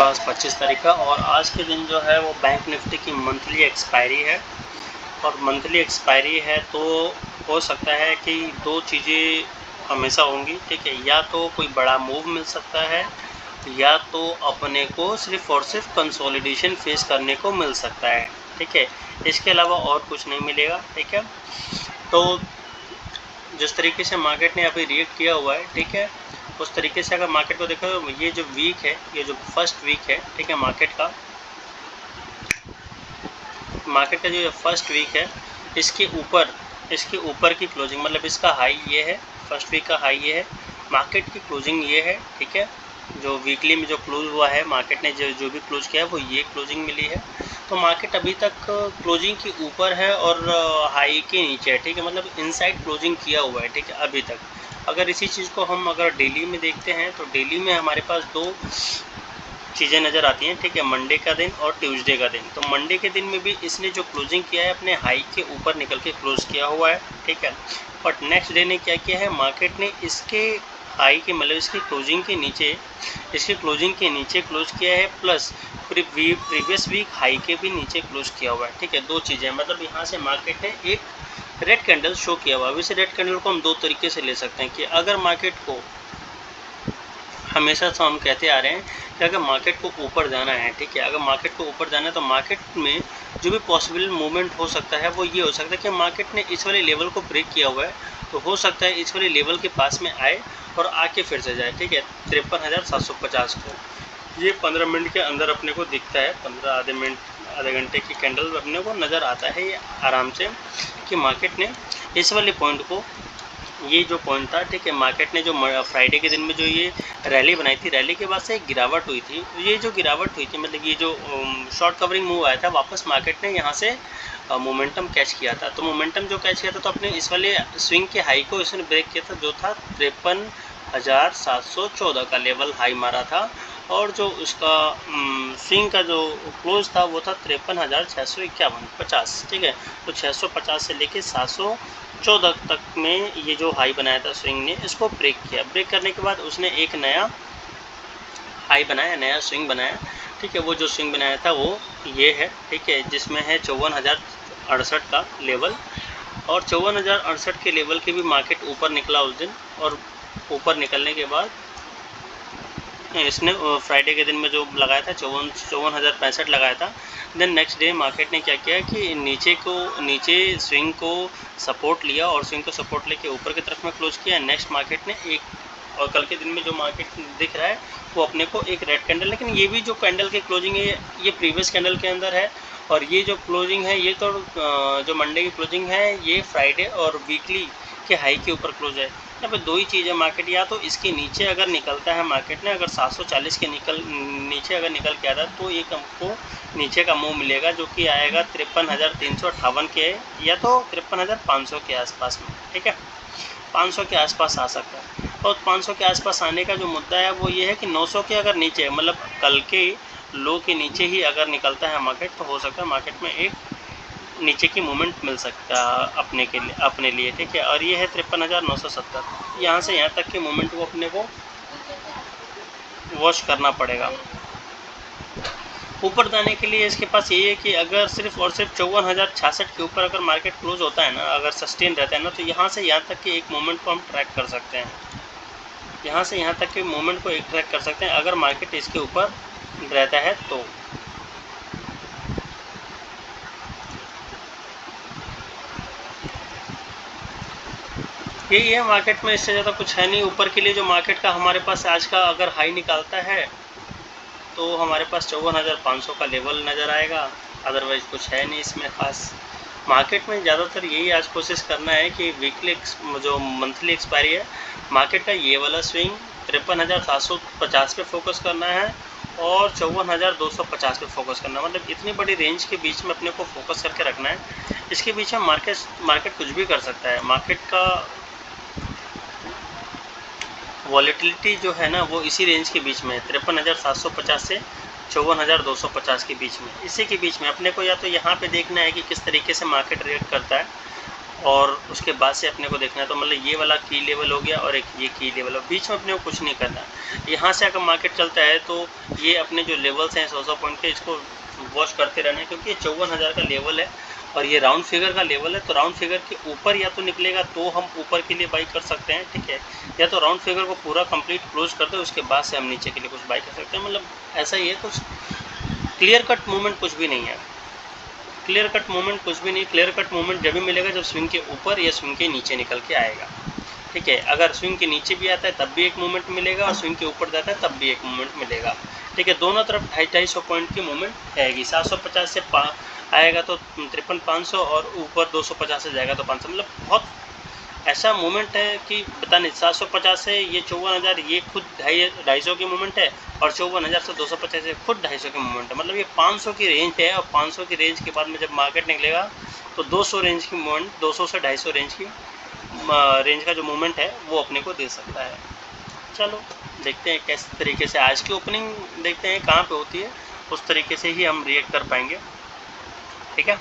पास 25 तारीख का। और आज के दिन जो है वो बैंक निफ्टी की मंथली एक्सपायरी है। और मंथली एक्सपायरी है तो हो सकता है कि दो चीज़ें हमेशा होंगी, ठीक है। या तो कोई बड़ा मूव मिल सकता है, या तो अपने को सिर्फ और सिर्फ कंसोलिडेशन फेस करने को मिल सकता है, ठीक है। इसके अलावा और कुछ नहीं मिलेगा, ठीक है। तो जिस तरीके से मार्केट ने अभी रिएक्ट किया हुआ है, ठीक है, उस तरीके से अगर मार्केट को देखो तो ये जो वीक है, ये जो फर्स्ट वीक है, ठीक है, मार्केट का जो फर्स्ट वीक है, इसके ऊपर की क्लोजिंग, मतलब इसका हाई ये है, फर्स्ट वीक का हाई ये है, मार्केट की क्लोजिंग ये है, ठीक है। जो वीकली में जो क्लोज हुआ है मार्केट ने जो भी क्लोज किया है वो ये क्लोजिंग मिली है। तो मार्केट अभी तक क्लोजिंग के ऊपर है और हाई के नीचे है, ठीक है, मतलब इनसाइड क्लोजिंग किया हुआ है, ठीक है, अभी तक। अगर इसी चीज़ को हम अगर डेली में देखते हैं तो डेली में हमारे पास दो चीज़ें नज़र आती हैं, ठीक है, मंडे का दिन और ट्यूसडे का दिन। तो मंडे के दिन में भी इसने जो क्लोजिंग किया है अपने हाई के ऊपर निकल के क्लोज किया हुआ है, ठीक है। बट नेक्स्ट डे ने क्या किया है, मार्केट ने इसके हाई के मतलब इसकी क्लोजिंग के नीचे क्लोज किया है, प्लस प्रीवियस वीक हाई के भी नीचे क्लोज किया हुआ है, ठीक है। दो चीज़ें, मतलब यहाँ से मार्केट ने एक रेड कैंडल शो किया हुआ है। वैसे रेड कैंडल को हम दो तरीके से ले सकते हैं कि अगर मार्केट को हमेशा से हम कहते आ रहे हैं कि अगर मार्केट को ऊपर जाना है, ठीक है, अगर मार्केट को ऊपर जाना है तो मार्केट में जो भी पॉसिबल मूवमेंट हो सकता है वो ये हो सकता है कि मार्केट ने इस वाले लेवल को ब्रेक किया हुआ है, तो हो सकता है इस वाले लेवल के पास में आए और आके फिर से जाए, ठीक है, 53,750 को। ये 15 मिनट के अंदर अपने को दिखता है, 15 आधे घंटे की कैंडल अपने को नज़र आता है ये आराम से कि मार्केट ने इस वाले पॉइंट को, ये जो पॉइंट था, ठीक है, मार्केट ने जो फ्राइडे के दिन में जो ये रैली बनाई थी, रैली के बाद से एक गिरावट हुई थी। ये जो गिरावट हुई थी मतलब ये जो शॉर्ट कवरिंग मूव आया था, वापस मार्केट ने यहाँ से मोमेंटम कैच किया था। तो मोमेंटम जो कैच किया था तो अपने इस वाले स्विंग के हाई को इसने ब्रेक किया था, जो था 53,714 का लेवल हाई मारा था। और जो उसका स्विंग का जो क्लोज था वो था 53,651 ठीक है। तो 650 से लेके 714 तक में ये जो हाई बनाया था स्विंग ने, इसको ब्रेक किया। ब्रेक करने के बाद उसने एक नया हाई बनाया, नया स्विंग बनाया, ठीक है। वो जो स्विंग बनाया था वो ये है, ठीक है, जिसमें है 54,068 का लेवल। और 54,068 के लेवल के भी मार्केट ऊपर निकला उस दिन, और ऊपर निकलने के बाद इसने फ्राइडे के दिन में जो लगाया था 54,065 लगाया था। देन नेक्स्ट डे मार्केट ने क्या किया कि नीचे स्विंग को सपोर्ट लिया और स्विंग को सपोर्ट लेके ऊपर की तरफ में क्लोज किया। नेक्स्ट मार्केट ने एक, और कल के दिन में जो मार्केट दिख रहा है वो अपने को एक रेड कैंडल, लेकिन ये भी जो कैंडल की क्लोजिंग है ये प्रीवियस कैंडल के अंदर है, और ये जो क्लोजिंग है ये तो जो मंडे की क्लोजिंग है ये फ्राइडे और वीकली के हाई के ऊपर क्लोज है। यहाँ पे दो ही चीज़ें, मार्केट या तो इसके नीचे अगर निकलता है मार्केट ने, अगर 740 के नीचे अगर निकल के आता है तो एक हमको नीचे का मूव मिलेगा जो कि आएगा 53,358 के, या तो 53,500 के आसपास में, ठीक है, 500 के आसपास आ सकता है। और 500 के आसपास आने का जो मुद्दा है वो ये है कि 900 के अगर नीचे, मतलब कल के लो के नीचे ही अगर निकलता है मार्केट तो हो सकता है मार्केट में एक नीचे की मूवमेंट मिल सकता है अपने लिए, ठीक है। और ये है 53,970, यहाँ से यहाँ तक के मूवमेंट को अपने को वॉच करना पड़ेगा। ऊपर जाने के लिए इसके पास यही है कि अगर सिर्फ और सिर्फ 54,066 के ऊपर अगर मार्केट क्लोज होता है ना, अगर सस्टेन रहता है ना, तो यहाँ से यहाँ तक के एक मूवमेंट को हम ट्रैक कर सकते हैं, यहाँ से यहाँ तक के मूवमेंट को एक ट्रैक कर सकते हैं अगर मार्केट इसके ऊपर रहता है तो। यही है मार्केट में, इससे ज़्यादा कुछ है नहीं। ऊपर के लिए जो मार्केट का हमारे पास आज का अगर हाई निकालता है तो हमारे पास 54,500 का लेवल नज़र आएगा, अदरवाइज़ कुछ है नहीं इसमें ख़ास। मार्केट में ज़्यादातर यही आज कोशिश करना है कि वीकली जो मंथली एक्सपायरी है मार्केट का ये वाला स्विंग 53,750 पे फोकस करना है और 54,250 पे फोकस करना है। मतलब इतनी बड़ी रेंज के बीच में अपने को फोकस करके रखना है। इसके बीच में मार्केट कुछ भी कर सकता है। मार्केट का वॉलेटिलिटी जो है ना वो इसी रेंज के बीच में है, 53,750 से 54,250 के बीच में। इसी के बीच में अपने को या तो यहाँ पे देखना है कि किस तरीके से मार्केट रिएक्ट करता है, और उसके बाद से अपने को देखना है। तो मतलब ये वाला की लेवल हो गया और एक ये की लेवल हो, बीच में अपने को कुछ नहीं करना। यहाँ से अगर मार्केट चलता है तो ये अपने जो लेवल्स हैं 100 पॉइंट के, इसको वॉच करते रहना है, क्योंकि ये 54,000 का लेवल है और ये राउंड फिगर का लेवल है। तो राउंड फिगर के ऊपर या तो निकलेगा तो हम ऊपर के लिए बाई कर सकते हैं, ठीक है, या तो राउंड फिगर को पूरा कंप्लीट क्लोज कर दे उसके बाद से हम नीचे के लिए कुछ बाई कर सकते हैं। मतलब ऐसा ही है, कुछ क्लियर कट मूवमेंट कुछ भी नहीं है, क्लियर कट मूवमेंट कुछ भी नहीं। क्लियर कट मूवमेंट जब भी मिलेगा जब स्विंग के ऊपर या स्विंग के नीचे निकल के आएगा, ठीक है। अगर स्विंग के नीचे भी आता है तब भी एक मूवमेंट मिलेगा और स्विंग के ऊपर जाता है तब भी एक मूवमेंट मिलेगा, ठीक है। दोनों तरफ 250 पॉइंट की मूवमेंट रहेगी। 750 से आएगा तो 53,500 और ऊपर 250 से जाएगा तो 500। मतलब बहुत ऐसा मूवमेंट है कि पता नहीं। 750 से ये 54,000 ये खुद 250 की मूवमेंट है और 54,000 से 250 से खुद 250 की मूवमेंट है। मतलब ये 500 की रेंज है और 500 की रेंज के बाद में जब मार्केट निकलेगा तो 200 रेंज की मूवमेंट, 200 से 250 रेंज की रेंज का जो मूवमेंट है वो अपने को दे सकता है। चलो देखते हैं किस तरीके से आज की ओपनिंग देखते हैं कहाँ पे होती है, उस तरीके से ही हम रिएक्ट कर पाएंगे, ठीक है।